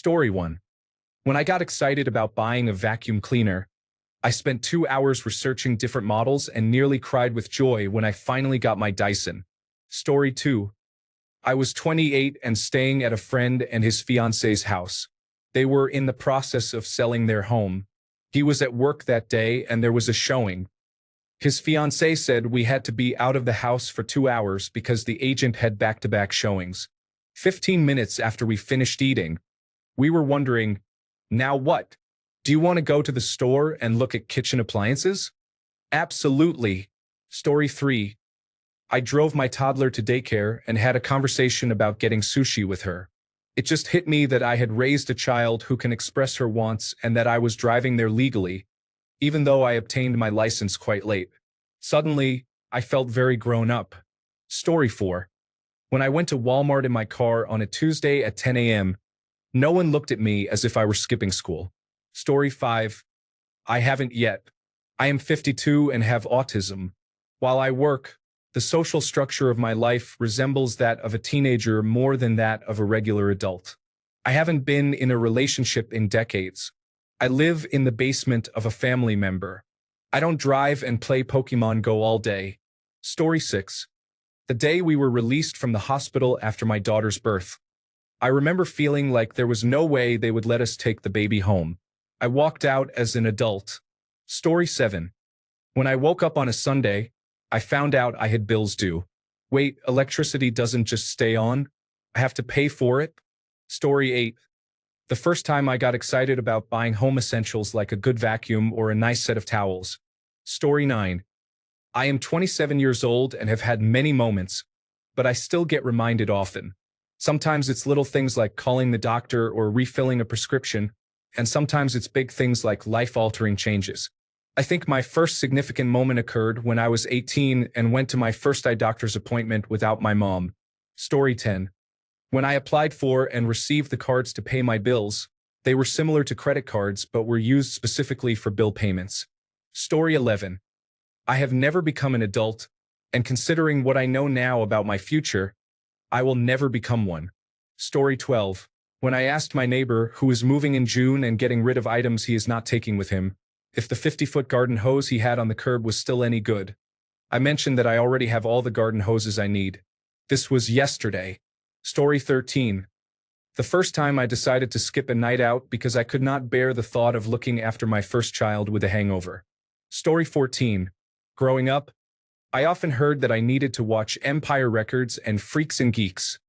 Story 1. When I got excited about buying a vacuum cleaner, I spent 2 hours researching different models and nearly cried with joy when I finally got my Dyson. Story 2. I was 28 and staying at a friend and his fiance's house. They were in the process of selling their home. He was at work that day and there was a showing. His fiancée said we had to be out of the house for 2 hours because the agent had back-to-back showings. 15 minutes after we finished eating, we were wondering, now what? Do you want to go to the store and look at kitchen appliances? Absolutely. Story 3. I drove my toddler to daycare and had a conversation about getting sushi with her. It just hit me that I had raised a child who can express her wants and that I was driving there legally, even though I obtained my license quite late. Suddenly, I felt very grown up. Story 4. When I went to Walmart in my car on a Tuesday at 10 a.m., no one looked at me as if I were skipping school. Story 5. I haven't yet. I am 52 and have autism. While I work, the social structure of my life resembles that of a teenager more than that of a regular adult. I haven't been in a relationship in decades. I live in the basement of a family member. I don't drive and play Pokemon Go all day. Story 6. The day we were released from the hospital after my daughter's birth, I remember feeling like there was no way they would let us take the baby home. I walked out as an adult. Story 7. When I woke up on a Sunday, I found out I had bills due. Wait, electricity doesn't just stay on? I have to pay for it? Story 8. The first time I got excited about buying home essentials like a good vacuum or a nice set of towels. Story 9. I am 27 years old and have had many moments, but I still get reminded often. Sometimes it's little things like calling the doctor or refilling a prescription, and sometimes it's big things like life-altering changes. I think my first significant moment occurred when I was 18 and went to my first eye doctor's appointment without my mom. Story 10. When I applied for and received the cards to pay my bills, they were similar to credit cards but were used specifically for bill payments. Story 11. I have never become an adult, and considering what I know now about my future, I will never become one. Story 12. When I asked my neighbor, who is moving in June and getting rid of items he is not taking with him, if the 50-foot garden hose he had on the curb was still any good, I mentioned that I already have all the garden hoses I need. This was yesterday. Story 13. The first time I decided to skip a night out because I could not bear the thought of looking after my first child with a hangover. Story 14. Growing up, I often heard that I needed to watch Empire Records and Freaks and Geeks,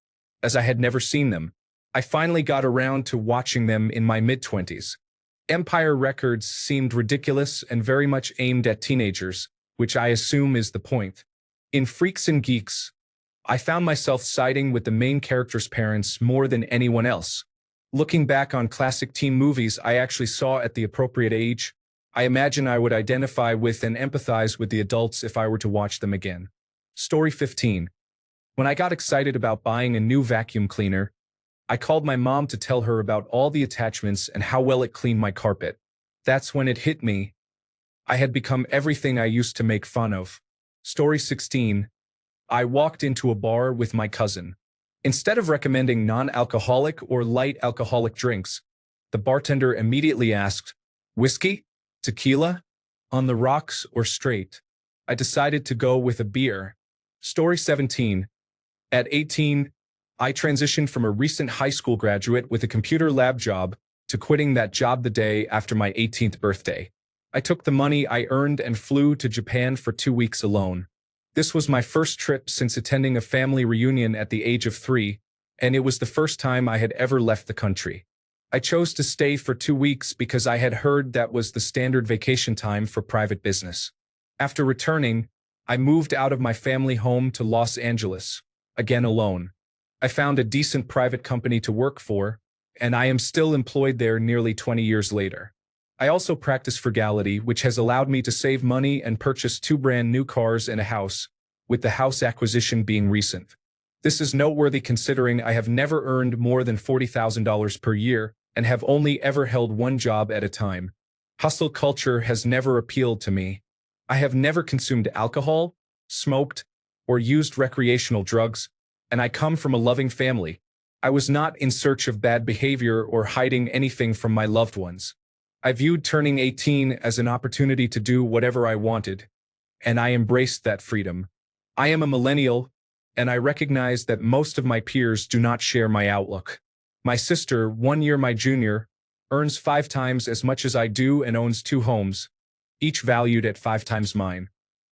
as I had never seen them. I finally got around to watching them in my mid-20s. Empire Records seemed ridiculous and very much aimed at teenagers, which I assume is the point. In Freaks and Geeks, I found myself siding with the main character's parents more than anyone else. Looking back on classic teen movies I actually saw at the appropriate age, I imagine I would identify with and empathize with the adults if I were to watch them again. Story 15. When I got excited about buying a new vacuum cleaner, I called my mom to tell her about all the attachments and how well it cleaned my carpet. That's when it hit me. I had become everything I used to make fun of. Story 16. I walked into a bar with my cousin. Instead of recommending non-alcoholic or light alcoholic drinks, the bartender immediately asked, "Whiskey? Tequila? On the rocks or straight?" I decided to go with a beer. Story 17. At 18, I transitioned from a recent high school graduate with a computer lab job to quitting that job the day after my 18th birthday. I took the money I earned and flew to Japan for 2 weeks alone. This was my first trip since attending a family reunion at the age of 3, and it was the first time I had ever left the country. I chose to stay for 2 weeks because I had heard that was the standard vacation time for private business. After returning, I moved out of my family home to Los Angeles, again alone. I found a decent private company to work for, and I am still employed there nearly 20 years later. I also practice frugality, which has allowed me to save money and purchase 2 brand new cars and a house, with the house acquisition being recent. This is noteworthy considering I have never earned more than $40,000 per year and have only ever held one job at a time. Hustle culture has never appealed to me. I have never consumed alcohol, smoked, or used recreational drugs, and I come from a loving family. I was not in search of bad behavior or hiding anything from my loved ones. I viewed turning 18 as an opportunity to do whatever I wanted, and I embraced that freedom. I am a millennial, and I recognize that most of my peers do not share my outlook. My sister, 1 year my junior, earns 5 times as much as I do and owns 2 homes, each valued at 5 times mine.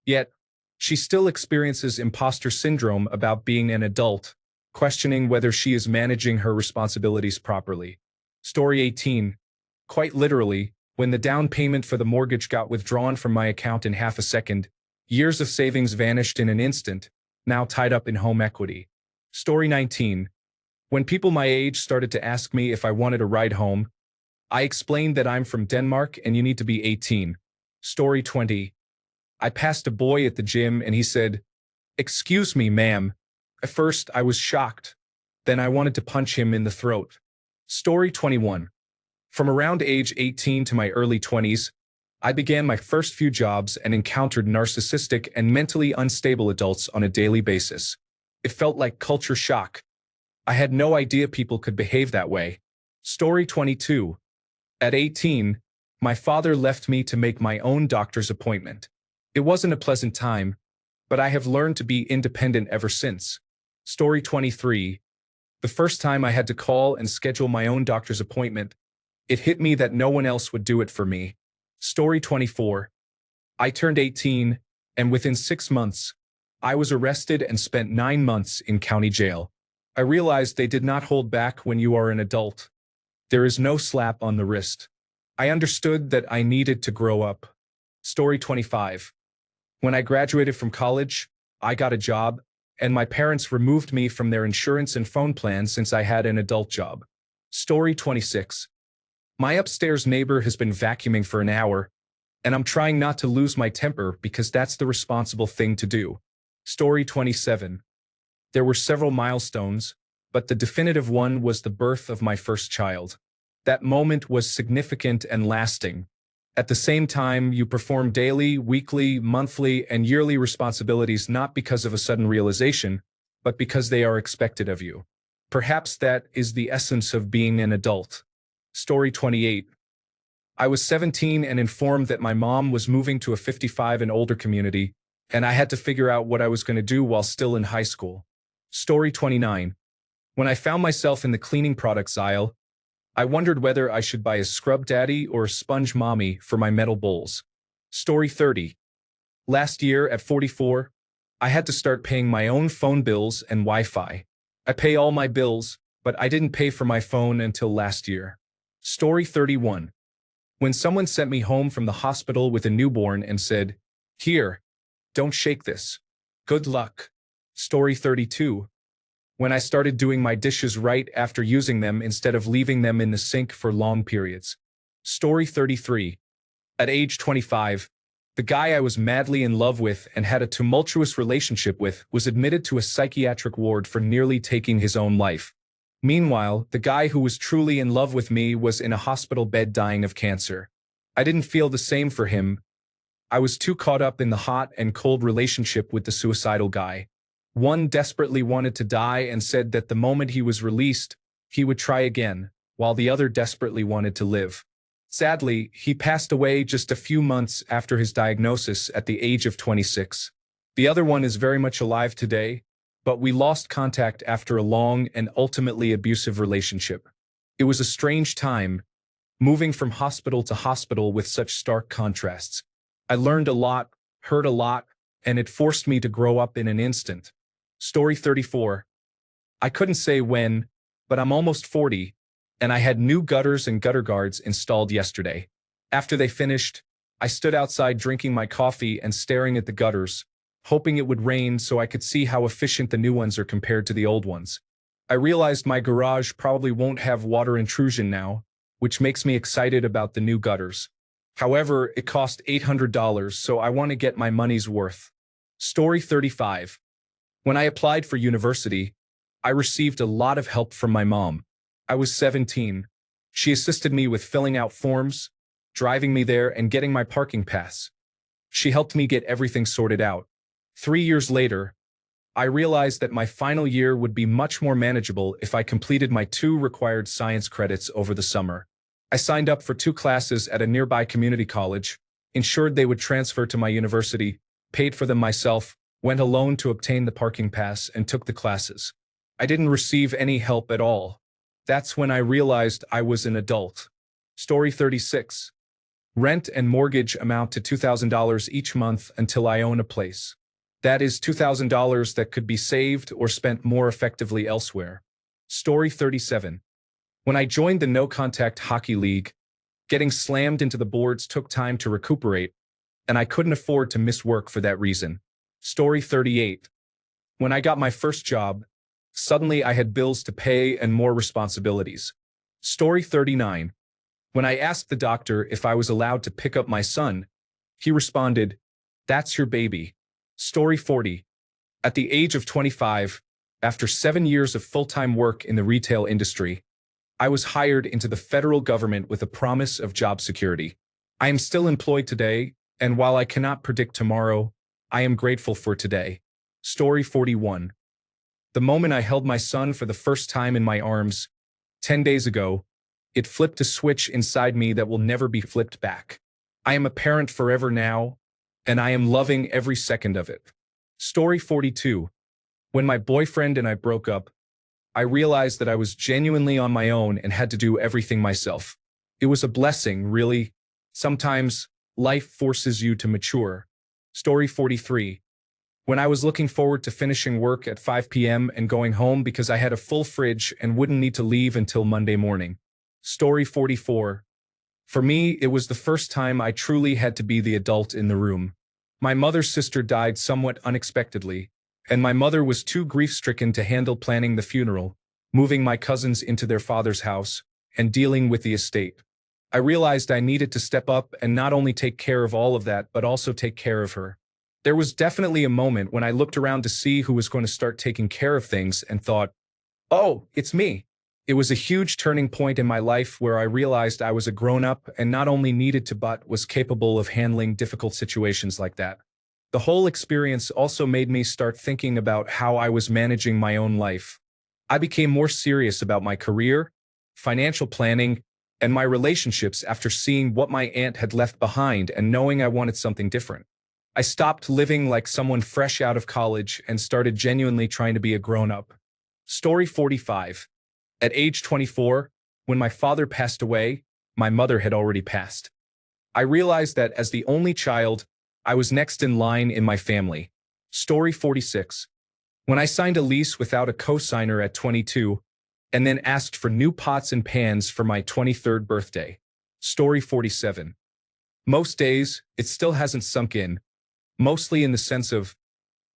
Yet, she still experiences imposter syndrome about being an adult, questioning whether she is managing her responsibilities properly. Story 18. Quite literally, when the down payment for the mortgage got withdrawn from my account in half a second, years of savings vanished in an instant, now tied up in home equity. Story 19. When people my age started to ask me if I wanted a ride home, I explained that I'm from Denmark and you need to be 18. Story 20. I passed a boy at the gym and he said, "Excuse me, ma'am." At first, I was shocked. Then I wanted to punch him in the throat. Story 21. From around age 18 to my early 20s, I began my first few jobs and encountered narcissistic and mentally unstable adults on a daily basis. It felt like culture shock. I had no idea people could behave that way. Story 22. At 18, my father left me to make my own doctor's appointment. It wasn't a pleasant time, but I have learned to be independent ever since. Story 23. The first time I had to call and schedule my own doctor's appointment, it hit me that no one else would do it for me. Story 24. I turned 18, and within 6 months, I was arrested and spent 9 months in county jail. I realized they did not hold back when you are an adult. There is no slap on the wrist. I understood that I needed to grow up. Story 25. When I graduated from college, I got a job, and my parents removed me from their insurance and phone plan since I had an adult job. Story 26. My upstairs neighbor has been vacuuming for an hour, and I'm trying not to lose my temper because that's the responsible thing to do. Story 27. There were several milestones, but the definitive one was the birth of my first child. That moment was significant and lasting. At the same time, you perform daily, weekly, monthly, and yearly responsibilities not because of a sudden realization, but because they are expected of you. Perhaps that is the essence of being an adult. Story 28. I was 17 and informed that my mom was moving to a 55 and older community, and I had to figure out what I was going to do while still in high school. Story 29. When I found myself in the cleaning products aisle, I wondered whether I should buy a scrub daddy or a sponge mommy for my metal bowls. Story 30. Last year, at 44, I had to start paying my own phone bills and Wi-Fi. I pay all my bills, but I didn't pay for my phone until last year. Story 31. When someone sent me home from the hospital with a newborn and said, "Here, don't shake this. Good luck." Story 32. When I started doing my dishes right after using them instead of leaving them in the sink for long periods. Story 33. At age 25, the guy I was madly in love with and had a tumultuous relationship with was admitted to a psychiatric ward for nearly taking his own life. Meanwhile, the guy who was truly in love with me was in a hospital bed dying of cancer. I didn't feel the same for him. I was too caught up in the hot and cold relationship with the suicidal guy. One desperately wanted to die and said that the moment he was released, he would try again, while the other desperately wanted to live. Sadly, he passed away just a few months after his diagnosis at the age of 26. The other one is very much alive today, but we lost contact after a long and ultimately abusive relationship. It was a strange time, moving from hospital to hospital with such stark contrasts. I learned a lot, heard a lot, and it forced me to grow up in an instant. Story 34. I couldn't say when, but I'm almost 40, and I had new gutters and gutter guards installed yesterday. After they finished, I stood outside drinking my coffee and staring at the gutters, hoping it would rain so I could see how efficient the new ones are compared to the old ones. I realized my garage probably won't have water intrusion now, which makes me excited about the new gutters. However, it cost $800, so I want to get my money's worth. Story 35. When I applied for university, I received a lot of help from my mom. I was 17. She assisted me with filling out forms, driving me there, and getting my parking pass. She helped me get everything sorted out. 3 years later, I realized that my final year would be much more manageable if I completed my 2 required science credits over the summer. I signed up for 2 classes at a nearby community college, ensured they would transfer to my university, paid for them myself, went alone to obtain the parking pass, and took the classes. I didn't receive any help at all. That's when I realized I was an adult. Story 36. Rent and mortgage amount to $2,000 each month until I own a place. That is $2,000 that could be saved or spent more effectively elsewhere. Story 37. When I joined the no-contact hockey league, getting slammed into the boards took time to recuperate, and I couldn't afford to miss work for that reason. Story 38. When I got my first job, suddenly I had bills to pay and more responsibilities. Story 39. When I asked the doctor if I was allowed to pick up my son, he responded, "That's your baby." Story 40. At the age of 25, after 7 years of full-time work in the retail industry, I was hired into the federal government with a promise of job security. I am still employed today, and while I cannot predict tomorrow, I am grateful for today. Story 41. The moment I held my son for the first time in my arms, 10 days ago, it flipped a switch inside me that will never be flipped back. I am a parent forever now, and I am loving every second of it. Story 42. When my boyfriend and I broke up, I realized that I was genuinely on my own and had to do everything myself. It was a blessing, really. Sometimes, life forces you to mature. Story 43. When I was looking forward to finishing work at 5 p.m. and going home because I had a full fridge and wouldn't need to leave until Monday morning. Story 44. For me, it was the first time I truly had to be the adult in the room. My mother's sister died somewhat unexpectedly, and my mother was too grief-stricken to handle planning the funeral, moving my cousins into their father's house, and dealing with the estate. I realized I needed to step up and not only take care of all of that, but also take care of her. There was definitely a moment when I looked around to see who was going to start taking care of things and thought, "Oh, it's me." It was a huge turning point in my life where I realized I was a grown-up and not only needed to but was capable of handling difficult situations like that. The whole experience also made me start thinking about how I was managing my own life. I became more serious about my career, financial planning, and my relationships after seeing what my aunt had left behind and knowing I wanted something different. I stopped living like someone fresh out of college and started genuinely trying to be a grown-up. Story 45. At age 24, when my father passed away, my mother had already passed. I realized that as the only child, I was next in line in my family. Story 46. When I signed a lease without a co-signer at 22, and then asked for new pots and pans for my 23rd birthday. Story 47. Most days, it still hasn't sunk in, mostly in the sense of,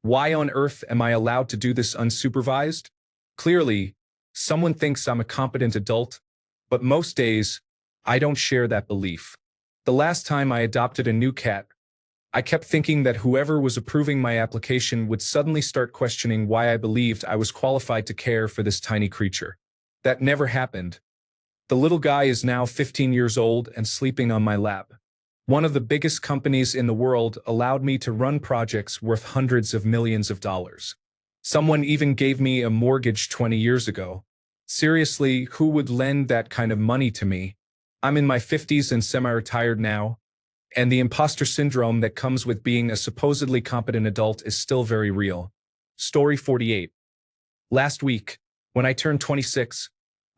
why on earth am I allowed to do this unsupervised? Clearly, someone thinks I'm a competent adult, but most days, I don't share that belief. The last time I adopted a new cat, I kept thinking that whoever was approving my application would suddenly start questioning why I believed I was qualified to care for this tiny creature. That never happened. The little guy is now 15 years old and sleeping on my lap. One of the biggest companies in the world allowed me to run projects worth hundreds of millions of dollars. Someone even gave me a mortgage 20 years ago. Seriously, who would lend that kind of money to me? I'm in my 50s and semi-retired now, and the imposter syndrome that comes with being a supposedly competent adult is still very real. Story 48. Last week, when I turned 26,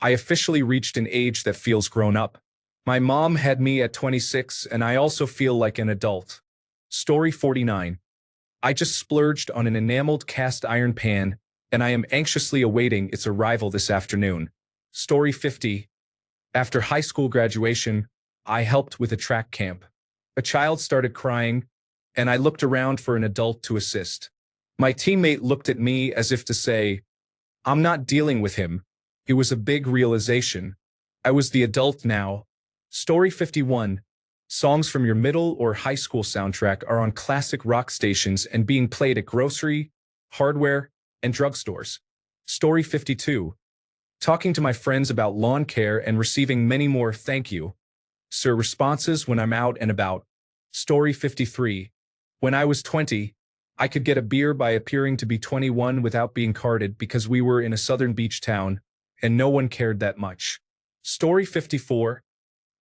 I officially reached an age that feels grown up. My mom had me at 26, and I also feel like an adult. Story 49. I just splurged on an enameled cast iron pan, and I am anxiously awaiting its arrival this afternoon. Story 50. After high school graduation, I helped with a track camp. A child started crying, and I looked around for an adult to assist. My teammate looked at me as if to say, "I'm not dealing with him." It was a big realization. I was the adult now. Story 51. Songs from your middle or high school soundtrack are on classic rock stations and being played at grocery, hardware, and drugstores. Story 52. Talking to my friends about lawn care and receiving many more "thank you, sir" responses when I'm out and about. Story 53. When I was 20, I could get a beer by appearing to be 21 without being carded because we were in a southern beach town, and no one cared that much. Story 54.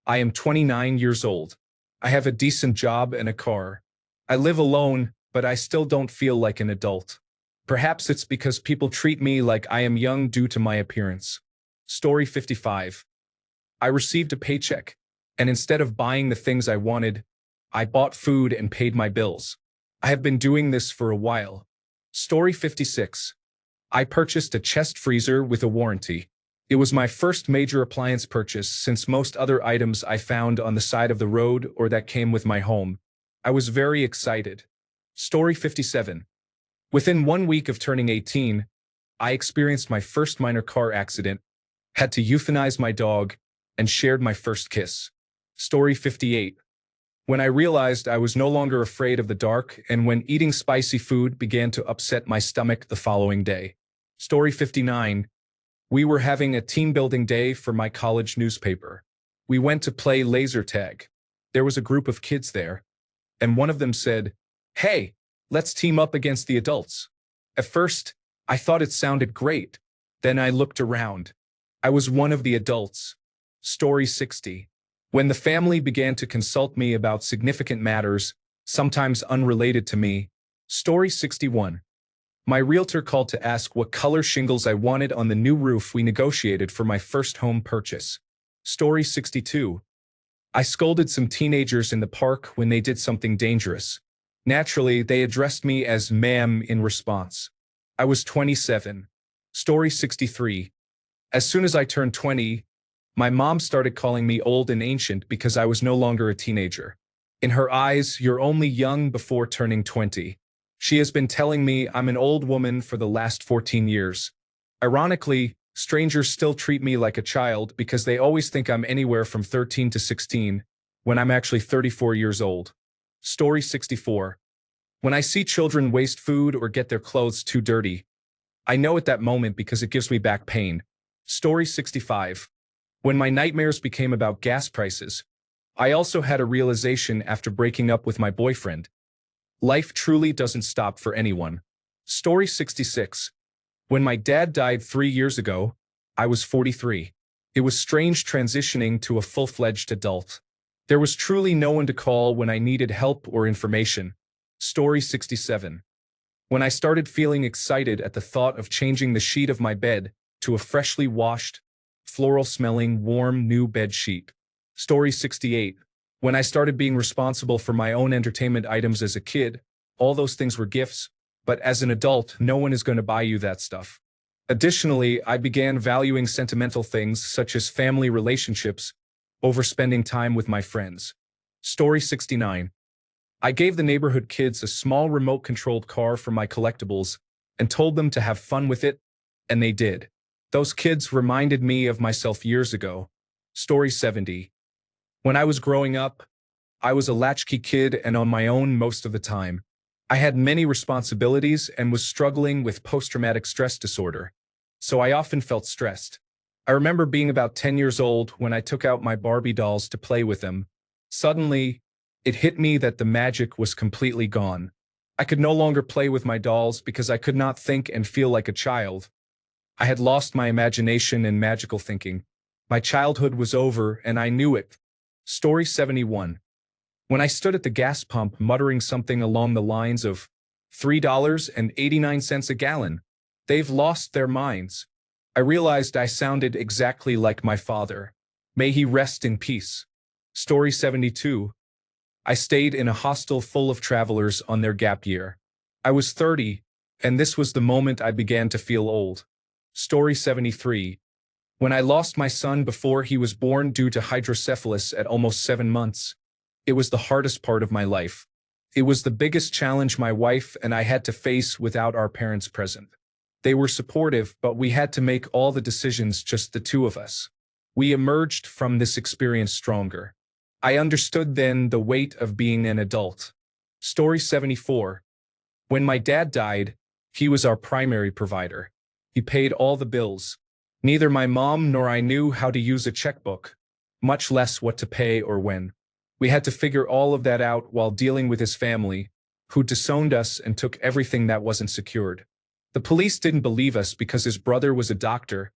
I am 29 years old. I have a decent job and a car. I live alone, but I still don't feel like an adult. Perhaps it's because people treat me like I am young due to my appearance. Story 55. I received a paycheck, and instead of buying the things I wanted, I bought food and paid my bills. I have been doing this for a while. Story 56. I purchased a chest freezer with a warranty. It was my first major appliance purchase since most other items I found on the side of the road or that came with my home. I was very excited. Story 57. Within 1 week of turning 18, I experienced my first minor car accident, had to euthanize my dog, and shared my first kiss. Story 58. When I realized I was no longer afraid of the dark and when eating spicy food began to upset my stomach the following day. Story 59. We were having a team-building day for my college newspaper. We went to play laser tag. There was a group of kids there, and one of them said, "Hey, let's team up against the adults." At first, I thought it sounded great. Then I looked around. I was one of the adults. Story 60. When the family began to consult me about significant matters, sometimes unrelated to me. Story 61. My realtor called to ask what color shingles I wanted on the new roof we negotiated for my first home purchase. Story 62. I scolded some teenagers in the park when they did something dangerous. Naturally, they addressed me as ma'am in response. I was 27. Story 63. As soon as I turned 20, my mom started calling me old and ancient because I was no longer a teenager. In her eyes, you're only young before turning 20. She has been telling me I'm an old woman for the last 14 years. Ironically, strangers still treat me like a child because they always think I'm anywhere from 13 to 16, when I'm actually 34 years old. Story 64. When I see children waste food or get their clothes too dirty, I know at that moment because it gives me back pain. Story 65. When my nightmares became about gas prices, I also had a realization after breaking up with my boyfriend. Life truly doesn't stop for anyone. Story 66. When my dad died 3 years ago, I was 43. It was strange transitioning to a full-fledged adult. There was truly no one to call when I needed help or information. Story 67. When I started feeling excited at the thought of changing the sheet of my bed to a freshly washed, floral-smelling, warm new bed sheet. Story 68. When I started being responsible for my own entertainment items as a kid, all those things were gifts, but as an adult, no one is going to buy you that stuff. Additionally, I began valuing sentimental things such as family relationships over spending time with my friends. Story 69. I gave the neighborhood kids a small remote-controlled car for my collectibles and told them to have fun with it, and they did. Those kids reminded me of myself years ago. Story 70. When I was growing up, I was a latchkey kid and on my own most of the time. I had many responsibilities and was struggling with post-traumatic stress disorder, so I often felt stressed. I remember being about 10 years old when I took out my Barbie dolls to play with them. Suddenly, it hit me that the magic was completely gone. I could no longer play with my dolls because I could not think and feel like a child. I had lost my imagination and magical thinking. My childhood was over, and I knew it. Story 71. When I stood at the gas pump muttering something along the lines of $3.89 a gallon, they've lost their minds. I realized I sounded exactly like my father. May he rest in peace. Story 72. I stayed in a hostel full of travelers on their gap year. I was 30, and this was the moment I began to feel old. Story 73. When I lost my son before he was born due to hydrocephalus at almost 7 months, it was the hardest part of my life. It was the biggest challenge my wife and I had to face without our parents present. They were supportive, but we had to make all the decisions just the two of us. We emerged from this experience stronger. I understood then the weight of being an adult. Story 74. When my dad died, he was our primary provider. He paid all the bills. Neither my mom nor I knew how to use a checkbook, much less what to pay or when. We had to figure all of that out while dealing with his family, who disowned us and took everything that wasn't secured. The police didn't believe us because his brother was a doctor,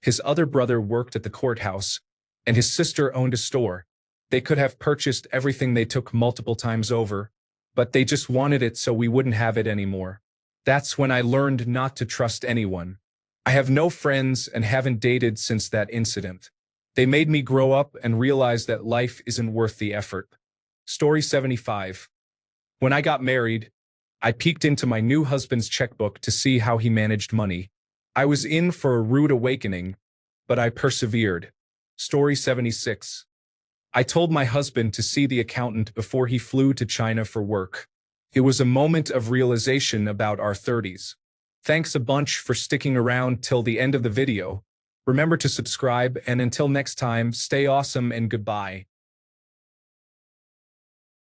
his other brother worked at the courthouse, and his sister owned a store. They could have purchased everything they took multiple times over, but they just wanted it so we wouldn't have it anymore. That's when I learned not to trust anyone. I have no friends and haven't dated since that incident. They made me grow up and realize that life isn't worth the effort. Story 75. When I got married, I peeked into my new husband's checkbook to see how he managed money. I was in for a rude awakening, but I persevered. Story 76. I told my husband to see the accountant before he flew to China for work. It was a moment of realization about our 30s. Thanks a bunch for sticking around till the end of the video. Remember to subscribe, and until next time, stay awesome and goodbye.